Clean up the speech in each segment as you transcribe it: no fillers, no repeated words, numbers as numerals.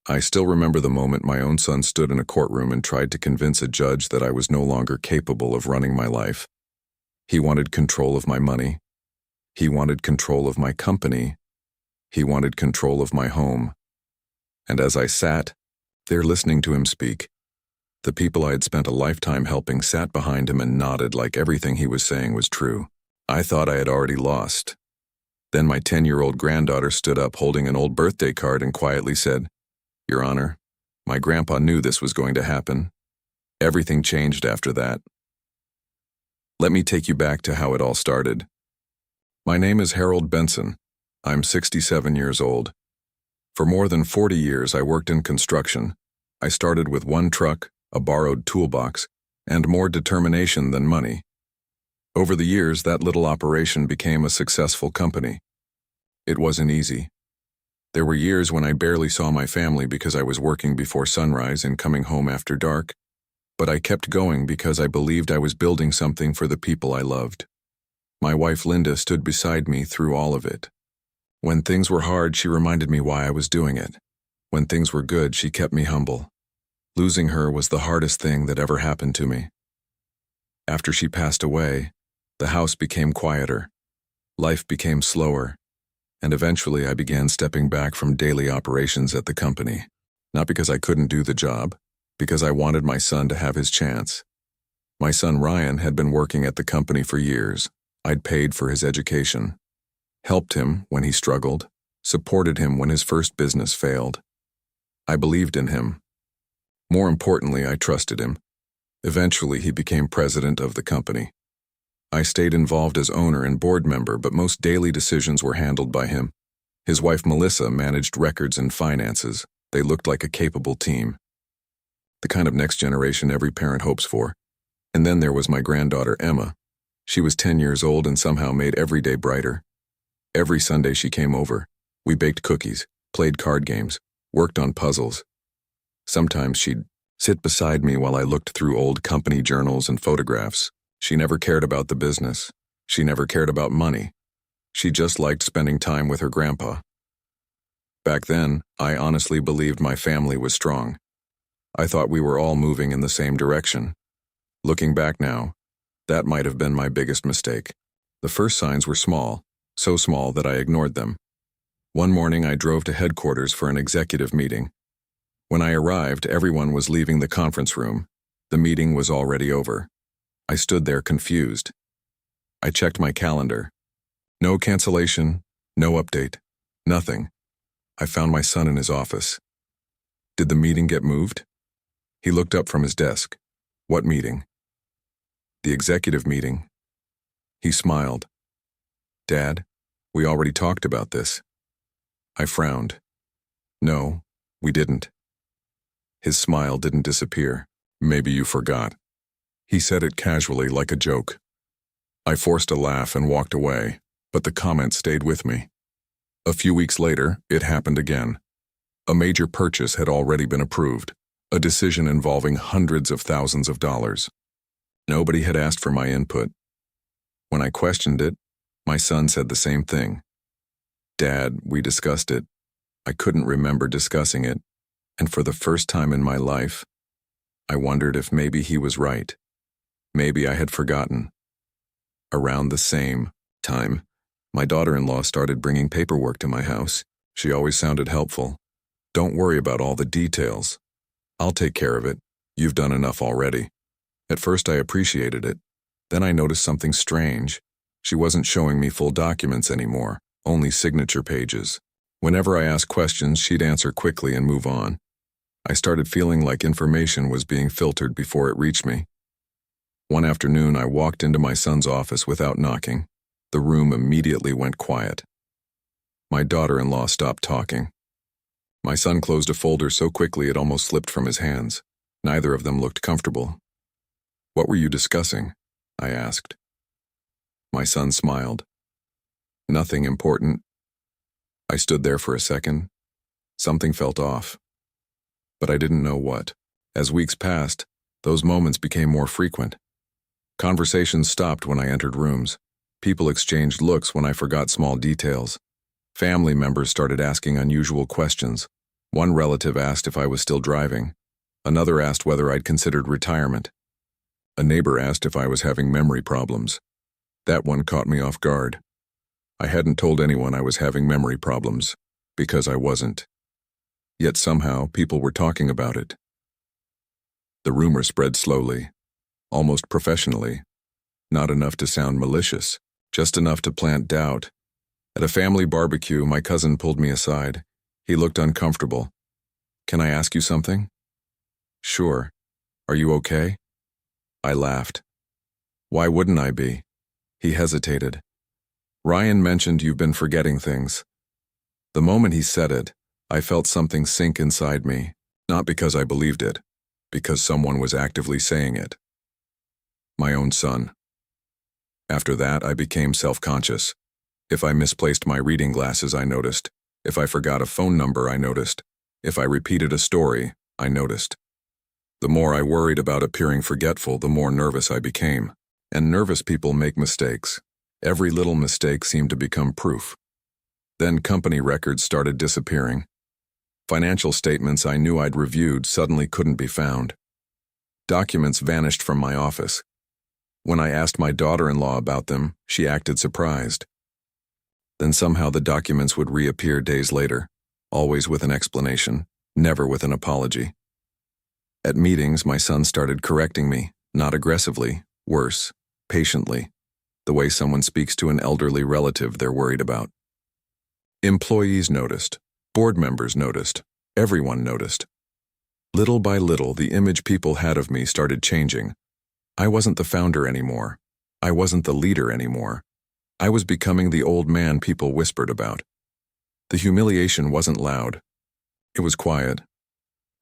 I still remember the moment my own son stood in a courtroom and tried to convince a judge that I was no longer capable of running my life. He wanted control of my money. He wanted control of my company. He wanted control of my home. And as I sat there listening to him speak, the people I had spent a lifetime helping sat behind him and nodded like everything he was saying was true. I thought I had already lost. Then my 10-year-old granddaughter stood up holding an old birthday card and quietly said, "Your Honor, my grandpa knew this was going to happen. Everything changed after that." Let me take you back to how it all started. My name is Harold Benson. I'm 67 years old. For more than 40 years, I worked in construction. I started with one truck, a borrowed toolbox, and more determination than money. Over the years, that little operation became a successful company. It wasn't easy. There were years when I barely saw my family because I was working before sunrise and coming home after dark, but I kept going because I believed I was building something for the people I loved. My wife Linda stood beside me through all of it. When things were hard, she reminded me why I was doing it. When things were good, she kept me humble. Losing her was the hardest thing that ever happened to me. After she passed away, the house became quieter. Life became slower. And eventually I began stepping back from daily operations at the company. Not because I couldn't do the job, because I wanted my son to have his chance. My son Ryan had been working at the company for years. I'd paid for his education, helped him when he struggled, supported him when his first business failed. I believed in him. More importantly, I trusted him. Eventually, he became president of the company. I stayed involved as owner and board member, but most daily decisions were handled by him. His wife Melissa managed records and finances. They looked like a capable team. The kind of next generation every parent hopes for. And then there was my granddaughter Emma. She was 10 years old and somehow made every day brighter. Every Sunday she came over. We baked cookies, played card games, worked on puzzles. Sometimes she'd sit beside me while I looked through old company journals and photographs. She never cared about the business. She never cared about money. She just liked spending time with her grandpa. Back then, I honestly believed my family was strong. I thought we were all moving in the same direction. Looking back now, that might have been my biggest mistake. The first signs were small, so small that I ignored them. One morning I drove to headquarters for an executive meeting. When I arrived, everyone was leaving the conference room. The meeting was already over. I stood there confused. I checked my calendar. No cancellation, no update, nothing. I found my son in his office. Did the meeting get moved? He looked up from his desk. What meeting? The executive meeting. He smiled. Dad, we already talked about this. I frowned. No, we didn't. His smile didn't disappear. Maybe you forgot. He said it casually, like a joke. I forced a laugh and walked away, but the comment stayed with me. A few weeks later, it happened again. A major purchase had already been approved, a decision involving hundreds of thousands of dollars. Nobody had asked for my input. When I questioned it, my son said the same thing. Dad, we discussed it. I couldn't remember discussing it, and for the first time in my life, I wondered if maybe he was right. Maybe I had forgotten. Around the same time, my daughter-in-law started bringing paperwork to my house. She always sounded helpful. Don't worry about all the details. I'll take care of it. You've done enough already. At first I appreciated it. Then I noticed something strange. She wasn't showing me full documents anymore, only signature pages. Whenever I asked questions, she'd answer quickly and move on. I started feeling like information was being filtered before it reached me. One afternoon, I walked into my son's office without knocking. The room immediately went quiet. My daughter-in-law stopped talking. My son closed a folder so quickly it almost slipped from his hands. Neither of them looked comfortable. What were you discussing? I asked. My son smiled. Nothing important. I stood there for a second. Something felt off. But I didn't know what. As weeks passed, those moments became more frequent. Conversations stopped when I entered rooms. People exchanged looks when I forgot small details. Family members started asking unusual questions. One relative asked if I was still driving. Another asked whether I'd considered retirement. A neighbor asked if I was having memory problems. That one caught me off guard. I hadn't told anyone I was having memory problems, because I wasn't. Yet somehow, people were talking about it. The rumor spread slowly, almost professionally. Not enough to sound malicious, just enough to plant doubt. At a family barbecue, my cousin pulled me aside. He looked uncomfortable. "Can I ask you something?" "Sure. Are you okay?" I laughed. "Why wouldn't I be?" He hesitated. "Ryan mentioned you've been forgetting things." The moment he said it, I felt something sink inside me, not because I believed it, because someone was actively saying it. My own son. After that, I became self-conscious. If I misplaced my reading glasses, I noticed. If I forgot a phone number, I noticed. If I repeated a story, I noticed. The more I worried about appearing forgetful, the more nervous I became. And nervous people make mistakes. Every little mistake seemed to become proof. Then company records started disappearing. Financial statements I knew I'd reviewed suddenly couldn't be found. Documents vanished from my office. When I asked my daughter-in-law about them, she acted surprised. Then somehow the documents would reappear days later, always with an explanation, never with an apology. At meetings, my son started correcting me, not aggressively, worse, patiently, the way someone speaks to an elderly relative they're worried about. Employees noticed. Board members noticed. Everyone noticed. Little by little, the image people had of me started changing. I wasn't the founder anymore. I wasn't the leader anymore. I was becoming the old man people whispered about. The humiliation wasn't loud. It was quiet,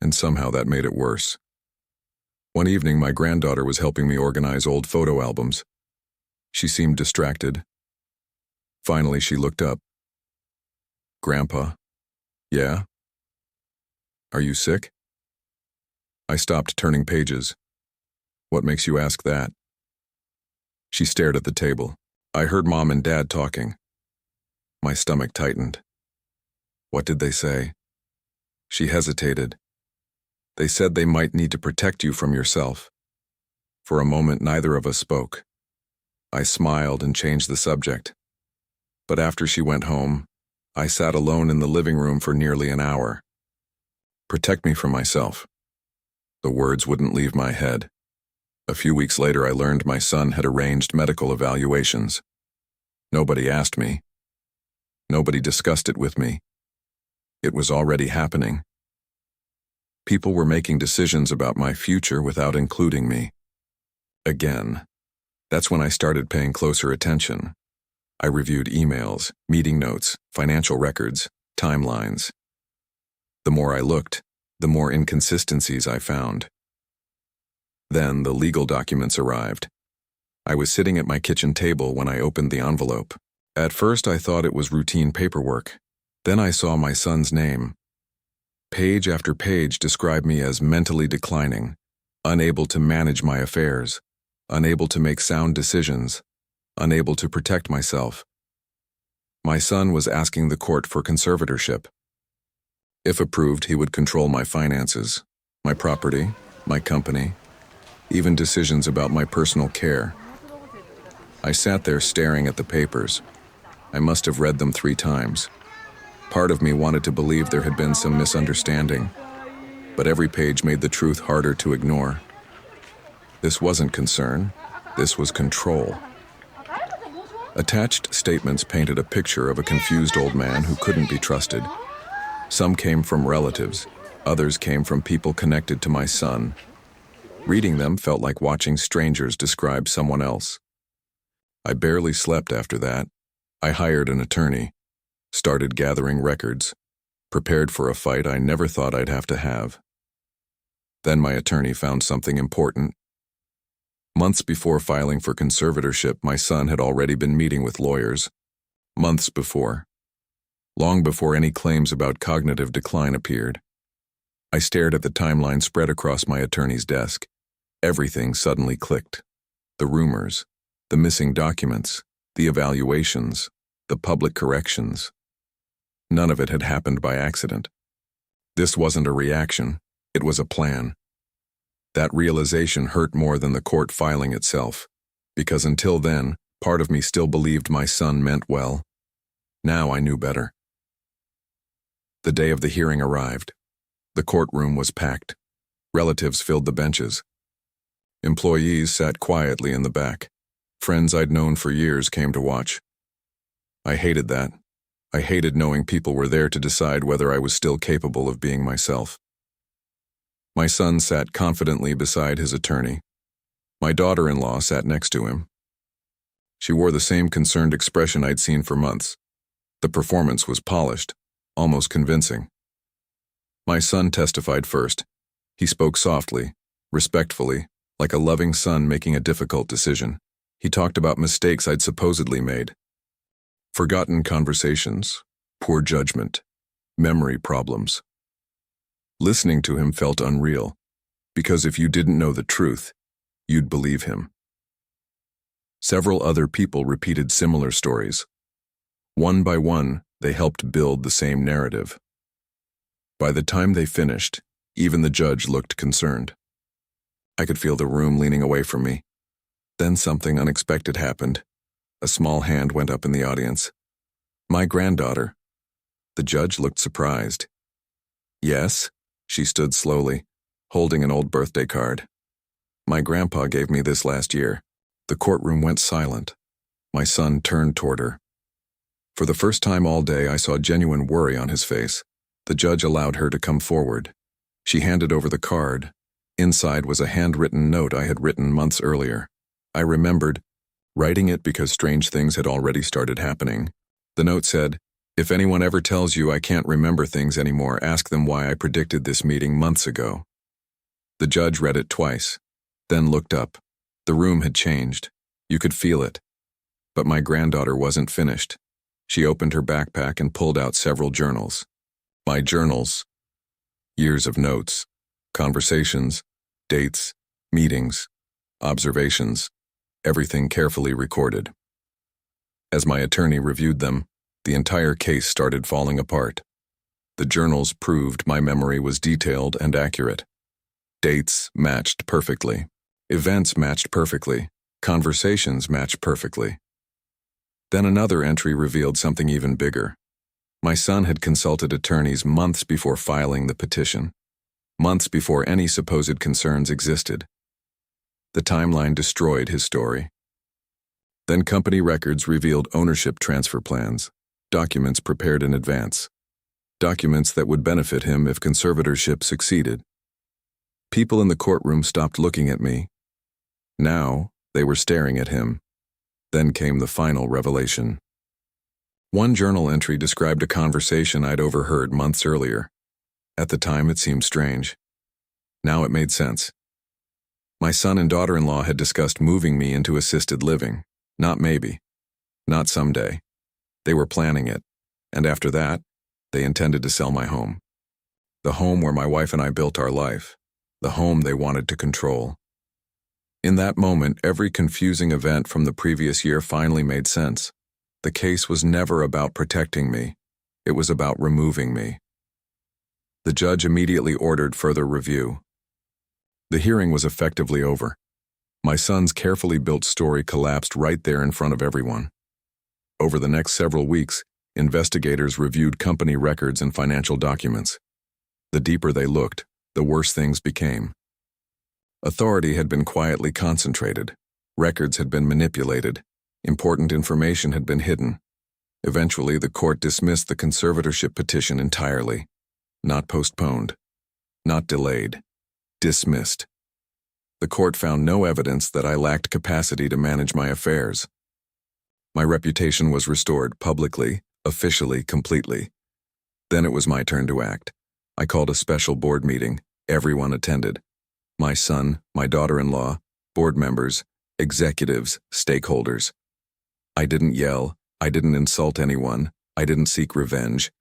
and somehow that made it worse. One evening, my granddaughter was helping me organize old photo albums. She seemed distracted. Finally, she looked up. "Grandpa?" "Yeah?" "Are you sick?" I stopped turning pages. "What makes you ask that?" She stared at the table. I heard Mom and Dad talking. My stomach tightened. "What did they say?" She hesitated. "They said they might need to protect you from yourself." For a moment, neither of us spoke. I smiled and changed the subject. But after she went home, I sat alone in the living room for nearly an hour. Protect me from myself. The words wouldn't leave my head. A few weeks later, I learned my son had arranged medical evaluations. Nobody asked me. Nobody discussed it with me. It was already happening. People were making decisions about my future without including me. Again. That's when I started paying closer attention. I reviewed emails, meeting notes, financial records, timelines. The more I looked, the more inconsistencies I found. Then the legal documents arrived. I was sitting at my kitchen table when I opened the envelope. At first I thought it was routine paperwork. Then I saw my son's name. Page after page described me as mentally declining, unable to manage my affairs, unable to make sound decisions, unable to protect myself. My son was asking the court for conservatorship. If approved, he would control my finances, my property, my company, even decisions about my personal care. I sat there staring at the papers. I must have read them 3 times. Part of me wanted to believe there had been some misunderstanding, but every page made the truth harder to ignore. This wasn't concern, this was control. Attached statements painted a picture of a confused old man who couldn't be trusted. Some came from relatives, others came from people connected to my son. Reading them felt like watching strangers describe someone else. I barely slept after that. I hired an attorney, started gathering records, prepared for a fight I never thought I'd have to have. Then my attorney found something important. Months before filing for conservatorship, my son had already been meeting with lawyers. Months before. Long before any claims about cognitive decline appeared. I stared at the timeline spread across my attorney's desk. Everything suddenly clicked. The rumors, the missing documents, the evaluations, the public corrections. None of it had happened by accident. This wasn't a reaction, it was a plan. That realization hurt more than the court filing itself, because until then, part of me still believed my son meant well. Now I knew better. The day of the hearing arrived. The courtroom was packed. Relatives filled the benches. Employees sat quietly in the back. Friends I'd known for years came to watch. I hated that. I hated knowing people were there to decide whether I was still capable of being myself. My son sat confidently beside his attorney. My daughter-in-law sat next to him. She wore the same concerned expression I'd seen for months. The performance was polished, almost convincing. My son testified first. He spoke softly, respectfully, like a loving son making a difficult decision. He talked about mistakes I'd supposedly made. Forgotten conversations, poor judgment, memory problems. Listening to him felt unreal, because if you didn't know the truth, you'd believe him. Several other people repeated similar stories. One by one, they helped build the same narrative. By the time they finished, even the judge looked concerned. I could feel the room leaning away from me. Then something unexpected happened. A small hand went up in the audience. My granddaughter. The judge looked surprised. Yes, she stood slowly, holding an old birthday card. My grandpa gave me this last year. The courtroom went silent. My son turned toward her. For the first time all day, I saw genuine worry on his face. The judge allowed her to come forward. She handed over the card. Inside was a handwritten note I had written months earlier. I remembered writing it because strange things had already started happening. The note said, "If anyone ever tells you I can't remember things anymore, ask them why I predicted this meeting months ago." The judge read it twice, then looked up. The room had changed. You could feel it. But my granddaughter wasn't finished. She opened her backpack and pulled out several journals. My journals. Years of notes, conversations, dates, meetings, observations, everything carefully recorded. As my attorney reviewed them, the entire case started falling apart. The journals proved my memory was detailed and accurate. Dates matched perfectly. Events matched perfectly. Conversations matched perfectly. Then another entry revealed something even bigger. My son had consulted attorneys months before filing the petition, months before any supposed concerns existed. The timeline destroyed his story. Then company records revealed ownership transfer plans, documents prepared in advance, documents that would benefit him if conservatorship succeeded. People in the courtroom stopped looking at me. Now, they were staring at him. Then came the final revelation. One journal entry described a conversation I'd overheard months earlier. At the time, it seemed strange. Now it made sense. My son and daughter-in-law had discussed moving me into assisted living. Not maybe. Not someday. They were planning it. And after that, they intended to sell my home. The home where my wife and I built our life. The home they wanted to control. In that moment, every confusing event from the previous year finally made sense. The case was never about protecting me. It was about removing me. The judge immediately ordered further review. The hearing was effectively over. My son's carefully built story collapsed right there in front of everyone. Over the next several weeks, investigators reviewed company records and financial documents. The deeper they looked, the worse things became. Authority had been quietly concentrated. Records had been manipulated. Important information had been hidden. Eventually, the court dismissed the conservatorship petition entirely. Not postponed. Not delayed. Dismissed. The court found no evidence that I lacked capacity to manage my affairs. My reputation was restored publicly, officially, completely. Then it was my turn to act. I called a special board meeting. Everyone attended. My son, my daughter-in-law, board members, executives, stakeholders. I didn't yell. I didn't insult anyone. I didn't seek revenge.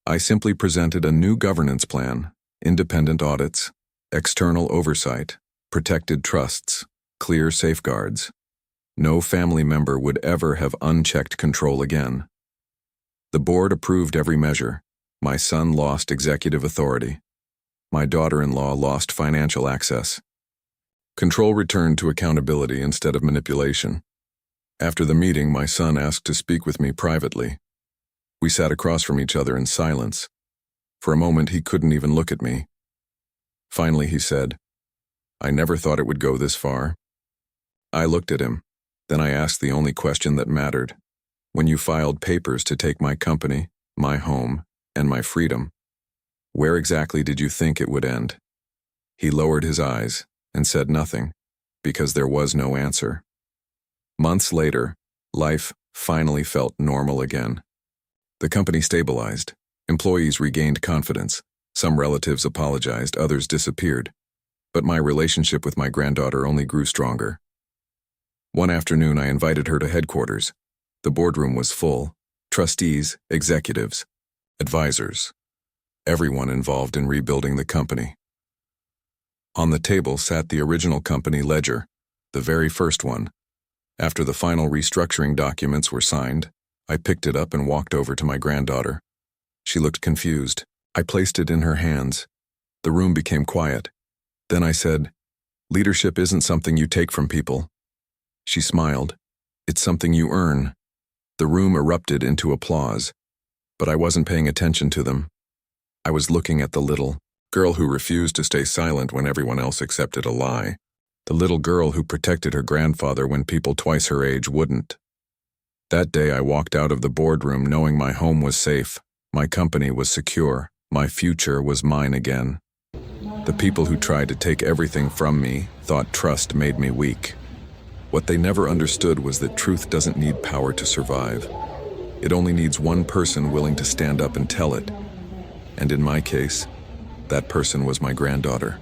I simply presented a new governance plan, independent audits, external oversight, protected trusts, clear safeguards. No family member would ever have unchecked control again. The board approved every measure. My son lost executive authority. My daughter-in-law lost financial access. Control returned to accountability instead of manipulation. After the meeting, my son asked to speak with me privately. We sat across from each other in silence. For a moment, he couldn't even look at me. Finally, he said, "I never thought it would go this far." I looked at him. Then I asked the only question that mattered. When you filed papers to take my company, my home, and my freedom, where exactly did you think it would end? He lowered his eyes and said nothing, because there was no answer. Months later, life finally felt normal again. The company stabilized. Employees regained confidence. Some relatives apologized, others disappeared. But my relationship with my granddaughter only grew stronger. One afternoon, I invited her to headquarters. The boardroom was full. Trustees, executives, advisors, everyone involved in rebuilding the company. On the table sat the original company ledger, the very first one. After the final restructuring documents were signed, I picked it up and walked over to my granddaughter. She looked confused. I placed it in her hands. The room became quiet. Then I said, "Leadership isn't something you take from people." She smiled. "It's something you earn." The room erupted into applause, but I wasn't paying attention to them. I was looking at the little girl who refused to stay silent when everyone else accepted a lie. The little girl who protected her grandfather when people twice her age wouldn't. That day I walked out of the boardroom knowing my home was safe, my company was secure, my future was mine again. The people who tried to take everything from me thought trust made me weak. What they never understood was that truth doesn't need power to survive. It only needs one person willing to stand up and tell it. And in my case, that person was my granddaughter.